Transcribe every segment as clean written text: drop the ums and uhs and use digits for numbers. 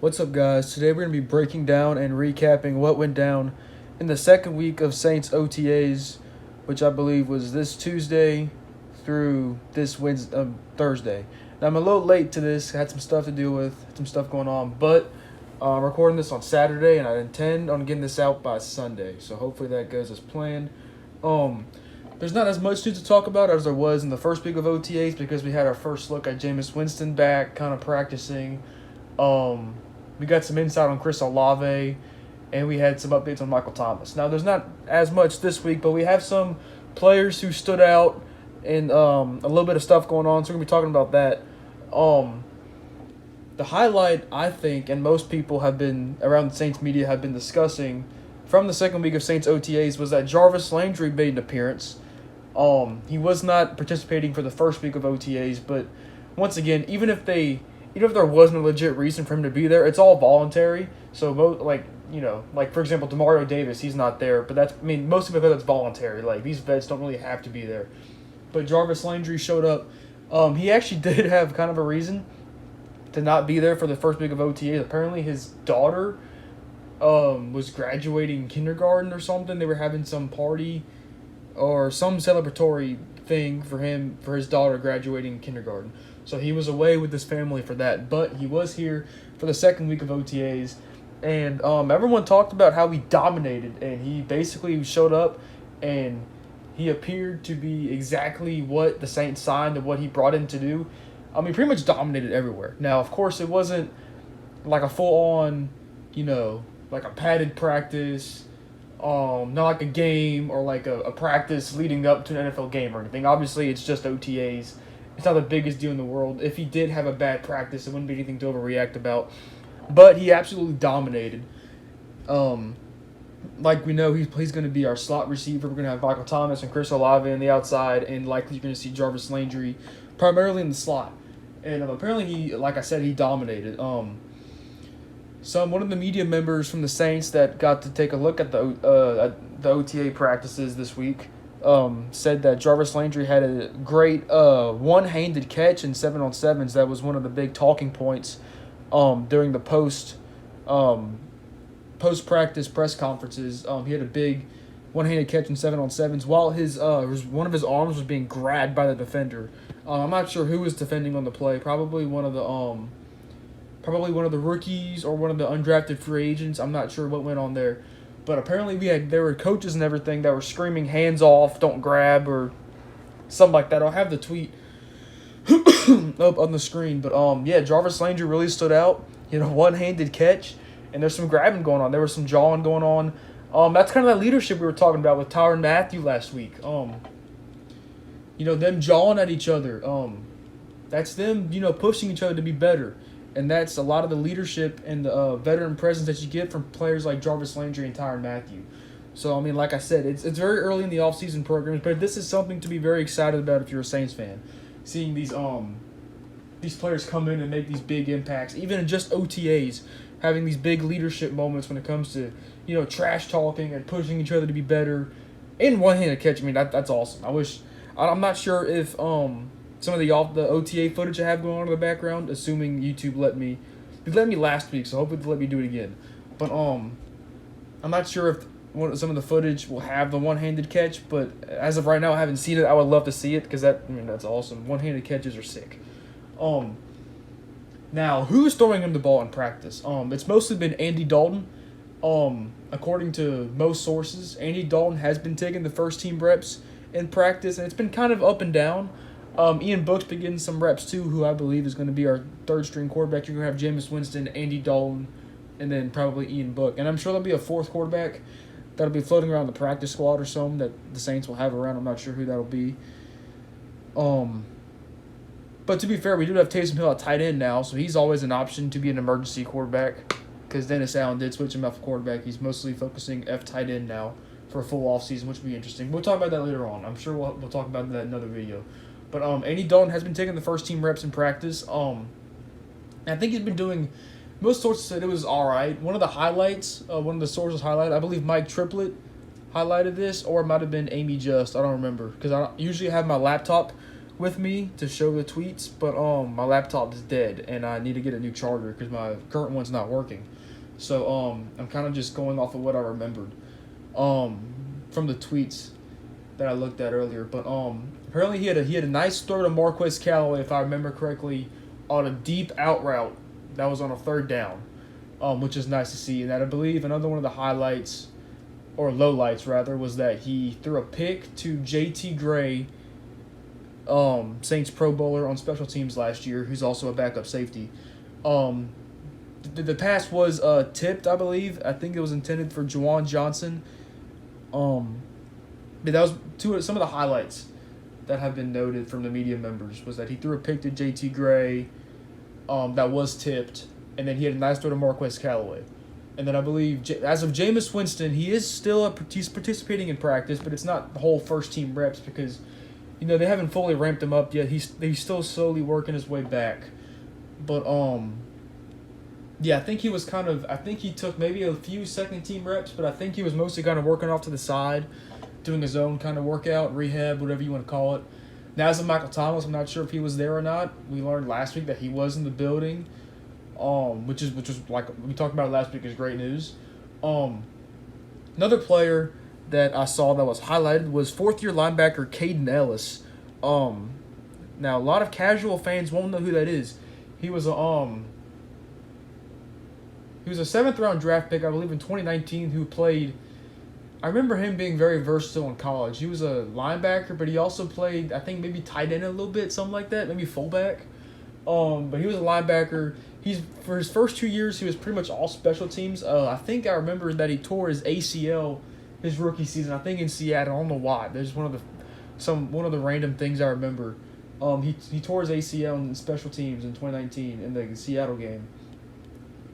What's up, guys? Today we're going to be breaking down and recapping what went down in the second week of Saints OTAs, which I believe was this Tuesday through this Thursday. Now, I'm a little late to this. I had some stuff to deal with, some stuff going on, but I'm recording this on Saturday, and I intend on getting this out by Sunday, so hopefully that goes as planned. There's not as much news to talk about as there was in the first week of OTAs because we had our first look at Jameis Winston back, kind of practicing. We got some insight on Chris Olave, and we had some updates on Michael Thomas. Now, there's not as much this week, but we have some players who stood out and a little bit of stuff going on, so we're going to be talking about that. The highlight, I think, and most people have been, around the Saints media, have been discussing from the second week of Saints OTAs was that Jarvis Landry made an appearance. He was not participating for the first week of OTAs, but once again, even if there wasn't a legit reason for him to be there, it's all voluntary. So, for example, Demario Davis, he's not there, but most people think that's voluntary. Like, these vets don't really have to be there. But Jarvis Landry showed up. He actually did have kind of a reason to not be there for the first week of OTAs. Apparently, his daughter was graduating kindergarten or something. They were having some party or some celebratory thing for his daughter graduating kindergarten. So he was away with his family for that, but he was here for the second week of OTAs, and everyone talked about how he dominated, and he basically showed up, and he appeared to be exactly what the Saints signed and what he brought in to do. Pretty much dominated everywhere. Now, of course, it wasn't like a full-on, like a padded practice, not like a game or like a practice leading up to an NFL game or anything. Obviously, it's just OTAs. It's not the biggest deal in the world. If he did have a bad practice, it wouldn't be anything to overreact about. But he absolutely dominated. Like we know, he's going to be our slot receiver. We're going to have Michael Thomas and Chris Olave on the outside, and likely you're going to see Jarvis Landry primarily in the slot. And apparently, like I said, he dominated. One of the media members from the Saints that got to take a look at the OTA practices this week said that Jarvis Landry had a great one-handed catch in 7-on-7s. That was one of the big talking points during the post-practice press conferences. He had a big one-handed catch in 7-on-7s while one of his arms was being grabbed by the defender. I'm not sure who was defending on the play. Probably one of the rookies or one of the undrafted free agents. I'm not sure what went on there. But apparently there were coaches and everything that were screaming, hands off, don't grab, or something like that. I'll have the tweet up on the screen. But, Jarvis Landry really stood out. He had a one-handed catch, and there's some grabbing going on. There was some jawing going on. That's kind of that leadership we were talking about with Tyrann Mathieu last week. Them jawing at each other. That's them, pushing each other to be better. And that's a lot of the leadership and the veteran presence that you get from players like Jarvis Landry and Tyrann Mathieu. So, like I said, it's very early in the offseason programs, but this is something to be very excited about if you're a Saints fan. Seeing these players come in and make these big impacts, even in just OTAs, having these big leadership moments when it comes to, trash talking and pushing each other to be better. And one-handed catch, that's awesome. I'm not sure if some of the OTA footage I have going on in the background, assuming YouTube let me last week, so hopefully they'll let me do it again. But I'm not sure if some of the footage will have the one-handed catch, but as of right now, I haven't seen it. I would love to see it because that's awesome. One-handed catches are sick. Now, who's throwing him the ball in practice? It's mostly been Andy Dalton. According to most sources, Andy Dalton has been taking the first team reps in practice, and it's been kind of up and down. Ian Book's been getting some reps too, who I believe is going to be our third-string quarterback. You're going to have Jameis Winston, Andy Dalton, and then probably Ian Book. And I'm sure there'll be a fourth quarterback that'll be floating around the practice squad or something that the Saints will have around. I'm not sure who that'll be. But to be fair, we do have Taysom Hill at tight end now, so he's always an option to be an emergency quarterback because Dennis Allen did switch him out for quarterback. He's mostly focusing tight end now for a full offseason, which will be interesting. We'll talk about that later on. I'm sure we'll talk about that in another video. But Andy Dalton has been taking the first team reps in practice. I think he's been doing. Most sources said it was all right. One of the highlights, one of the sources highlighted, I believe Mike Triplett highlighted this, or it might have been Amy Just. I don't remember because I usually have my laptop with me to show the tweets, but my laptop is dead and I need to get a new charger because my current one's not working. So I'm kind of just going off of what I remembered from the tweets that I looked at earlier. But apparently he had a nice throw to Marquez Callaway, if I remember correctly, on a deep out route that was on a third down, which is nice to see. And that I believe another one of the highlights, or lowlights rather, was that he threw a pick to J.T. Gray, Saints Pro Bowler on special teams last year, who's also a backup safety. The pass was tipped, I believe. I think it was intended for Juwan Johnson. But that was some of the highlights that have been noted from the media members, was that he threw a pick to J.T. Gray that was tipped, and then he had a nice throw to Marquez Callaway. And then I believe, as of Jameis Winston, he's participating in practice, but it's not the whole first-team reps because, they haven't fully ramped him up yet. He's still slowly working his way back. But, yeah, I think he took maybe a few second-team reps, but I think he was mostly kind of working off to the side, doing his own kind of workout, rehab, whatever you want to call it. Now, as of Michael Thomas, I'm not sure if he was there or not. We learned last week that he was in the building, which was like we talked about last week, is great news. Another player that I saw that was highlighted was fourth-year linebacker Kaden Elliss. Now, a lot of casual fans won't know who that is. He was a 7th-round draft pick, I believe, in 2019, who played. I remember him being very versatile in college. He was a linebacker, but he also played, I think, maybe tight end a little bit, something like that, maybe fullback. But he was a linebacker. For his first 2 years, he was pretty much all special teams. I think I remember that he tore his ACL his rookie season, I think in Seattle. I don't know why. There's one of the random things I remember. He tore his ACL in special teams in 2019 in the Seattle game.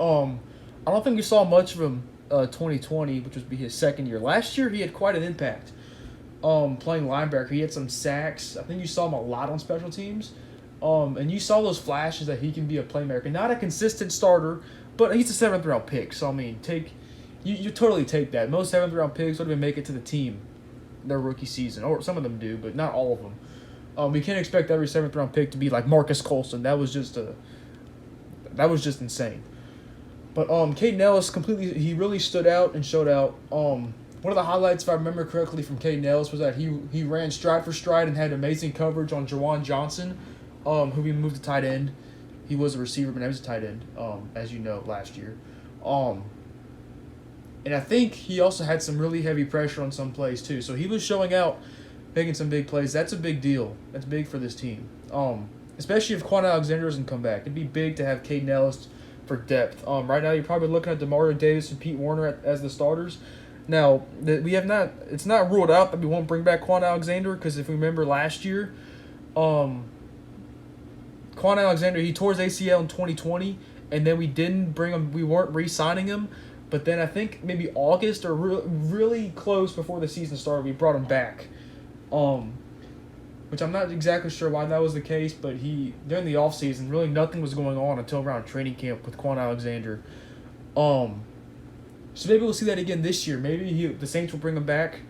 I don't think we saw much of him 2020, which would be his second year. Last year, he had quite an impact playing linebacker. He had some sacks. I think you saw him a lot on special teams. And you saw those flashes that he can be a playmaker. Not a consistent starter, but he's a 7th-round pick. So, I mean, you totally take that. Most 7th-round picks don't even make it to the team their rookie season. Or some of them do, but not all of them. We can't expect every 7th-round pick to be like Marcus Colston. That was just insane. But Kaden Elliss he really stood out and showed out. One of the highlights, if I remember correctly, from Kaden Elliss was that he ran stride for stride and had amazing coverage on Juwan Johnson, who we moved to tight end. He was a receiver, but now he's a tight end, as you know, last year. And I think he also had some really heavy pressure on some plays too. So he was showing out, making some big plays. That's a big deal. That's big for this team. Especially if Quan Alexander doesn't come back. It'd be big to have Kaden Elliss for depth. Right now, you're probably looking at Demario Davis and Pete Werner as the starters. Now, it's not ruled out that we won't bring back Quan Alexander, because if we remember last year, Quan Alexander, he tore his ACL in 2020, and then we didn't bring him. We weren't re-signing him, but then I think maybe August or really close before the season started, we brought him back. Which I'm not exactly sure why that was the case, but during the offseason, really nothing was going on until around training camp with Quan Alexander. So maybe we'll see that again this year. Maybe the Saints will bring him back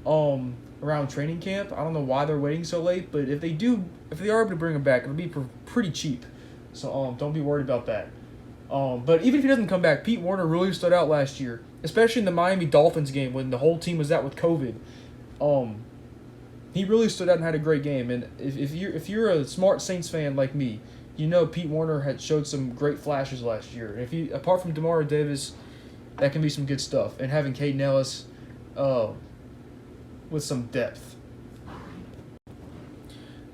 around training camp. I don't know why they're waiting so late, but if they are able to bring him back, it'll be pretty cheap. So don't be worried about that. But even if he doesn't come back, Pete Werner really stood out last year, especially in the Miami Dolphins game when the whole team was out with COVID. He really stood out and had a great game. And if you're a smart Saints fan like me, you know Pete Werner had showed some great flashes last year. Apart from Demario Davis, that can be some good stuff. And having Kaden Elliss with some depth.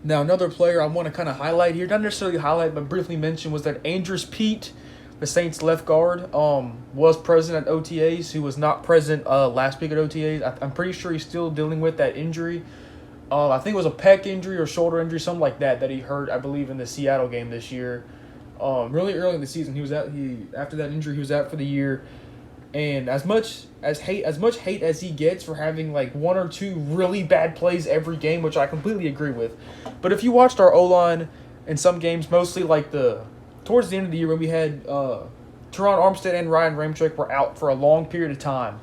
Now, another player I want to kind of highlight here, not necessarily highlight, but briefly mention, was that Andrus Peat, the Saints left guard, was present at OTAs. He was not present last week at OTAs. I'm pretty sure he's still dealing with that injury. I think it was a pec injury or shoulder injury, something like that he hurt, I believe, in the Seattle game this year. Really early in the season, he was out. After that injury, he was out for the year. And as much hate as he gets for having like one or two really bad plays every game, which I completely agree with. But if you watched our O-line in some games, mostly like towards the end of the year when we had Teron Armstead and Ryan Ramczyk were out for a long period of time,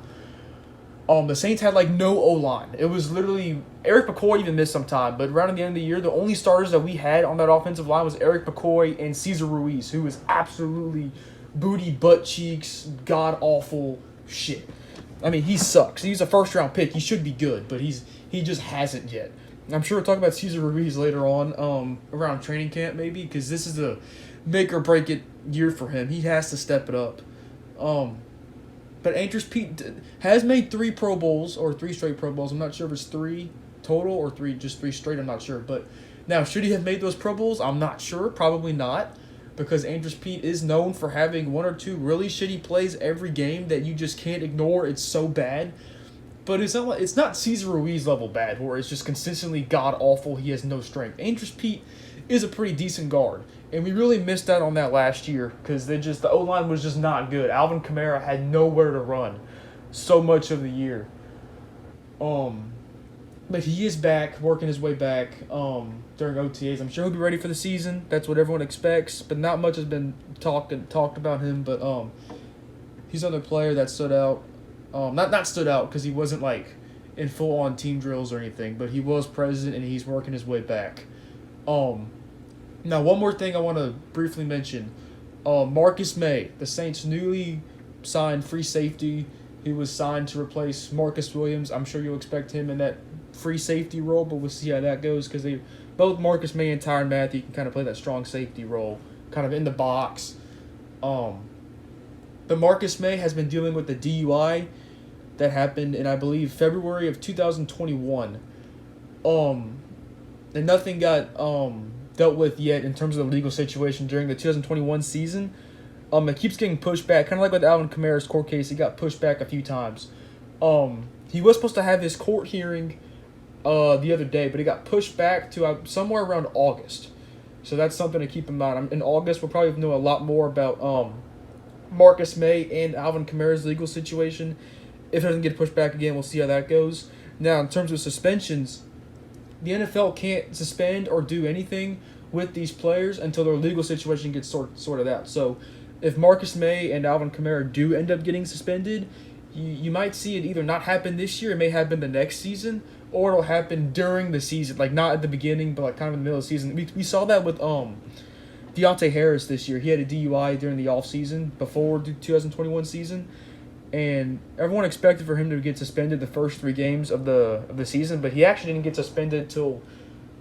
The Saints had like no O-line. It was literally Eric McCoy even missed some time, but around the end of the year, the only starters that we had on that offensive line was Eric McCoy and Cesar Ruiz, who was absolutely booty butt cheeks, god awful shit. I mean, he sucks. He's a first round pick. He should be good, but he just hasn't yet. I'm sure we'll talk about Cesar Ruiz later on, around training camp maybe, because this is the make or break it year for him. He has to step it up. But Andrews Pete has made 3 Pro Bowls, or 3 straight Pro Bowls. I'm not sure if it's 3 total or just 3 straight. I'm not sure. But now, should he have made those Pro Bowls? I'm not sure. Probably not, because Andrews Pete is known for having 1 or 2 really shitty plays every game that you just can't ignore. It's so bad. But it's not Cesar Ruiz level bad, where it's just consistently god awful. He has no strength. Andrews Pete is a pretty decent guard, and we really missed out on that last year because the O-line was just not good. Alvin Kamara had nowhere to run so much of the year. But he is back, working his way back during OTAs. I'm sure he'll be ready for the season. That's what everyone expects, but not much has been talked about him. But he's another player that stood out. Not stood out because he wasn't like in full on team drills or anything, but he was present and he's working his way back. Now one more thing I want to briefly mention. Marcus May, the Saints' newly signed free safety. He was signed to replace Marcus Williams. I'm sure you'll expect him in that free safety role, but we'll see how that goes because both Marcus May and Tyrann Mathieu can kind of play that strong safety role, kind of in the box. But Marcus May has been dealing with the DUI that happened in, I believe, February of 2021. And nothing got dealt with yet in terms of the legal situation during the 2021 season. It keeps getting pushed back, kind of like with Alvin Kamara's court case. He got pushed back a few times. He was supposed to have his court hearing the other day, but it got pushed back to somewhere around August. So that's something to keep in mind. In August, we'll probably know a lot more about Marcus May and Alvin Kamara's legal situation. If it doesn't get pushed back again, we'll see how that goes. Now, in terms of suspensions, the NFL can't suspend or do anything with these players until their legal situation gets sorted out. So if Marcus May and Alvin Kamara do end up getting suspended, you might see it either not happen this year, it may happen the next season, or it'll happen during the season, like not at the beginning, but like kind of in the middle of the season. We saw that with Deontay Harris this year. He had a DUI during the offseason before the 2021 season, and everyone expected for him to get suspended the first 3 games of the season, but he actually didn't get suspended till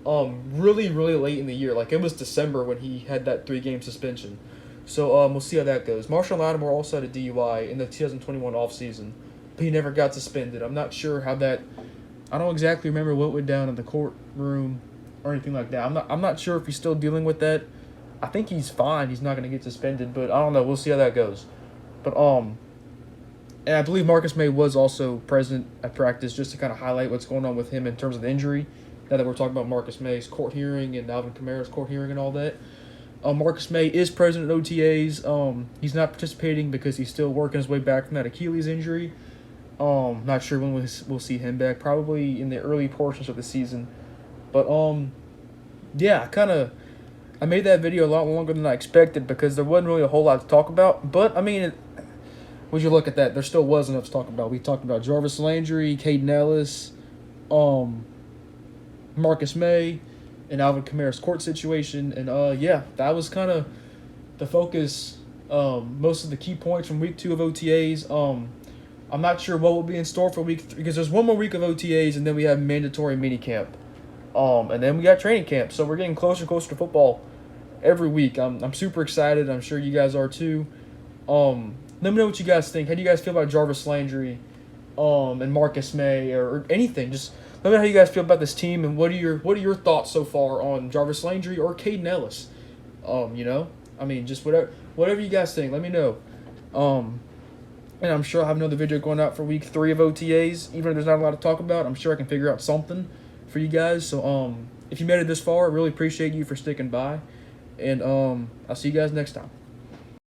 really, really late in the year. Like, it was December when he had that 3-game suspension. So we'll see how that goes. Marshall Lattimore also had a DUI in the 2021 offseason, but he never got suspended. I'm not sure how that – I don't exactly remember what went down in the courtroom or anything like that. I'm not sure if he's still dealing with that. I think he's fine. He's not going to get suspended, but I don't know. We'll see how that goes. But and I believe Marcus May was also present at practice just to kind of highlight what's going on with him in terms of the injury. Now that we're talking about Marcus May's court hearing and Alvin Kamara's court hearing and all that. Marcus May is present at OTAs. He's not participating because he's still working his way back from that Achilles injury. Not sure when we'll see him back. Probably in the early portions of the season. But yeah, I made that video a lot longer than I expected because there wasn't really a whole lot to talk about. But I mean, would you look at that? There still was enough to talk about. We talked about Jarvis Landry, Kaden Elliss, Marcus May, and Alvin Kamara's court situation. And yeah, that was kind of the focus. Most of the key points from week 2 of OTAs. I'm not sure what will be in store for week 3 because there's one more week of OTAs and then we have mandatory minicamp. And then we got training camp. So we're getting closer and closer to football every week. I'm super excited. I'm sure you guys are too. Let me know what you guys think. How do you guys feel about Jarvis Landry and Marcus May or anything? Just let me know how you guys feel about this team and what are your thoughts so far on Jarvis Landry or Kaden Elliss? I mean, just whatever you guys think. Let me know. And I'm sure I'll have another video going out for week 3 of OTAs. Even if there's not a lot to talk about, I'm sure I can figure out something for you guys. So if you made it this far, I really appreciate you for sticking by. And I'll see you guys next time.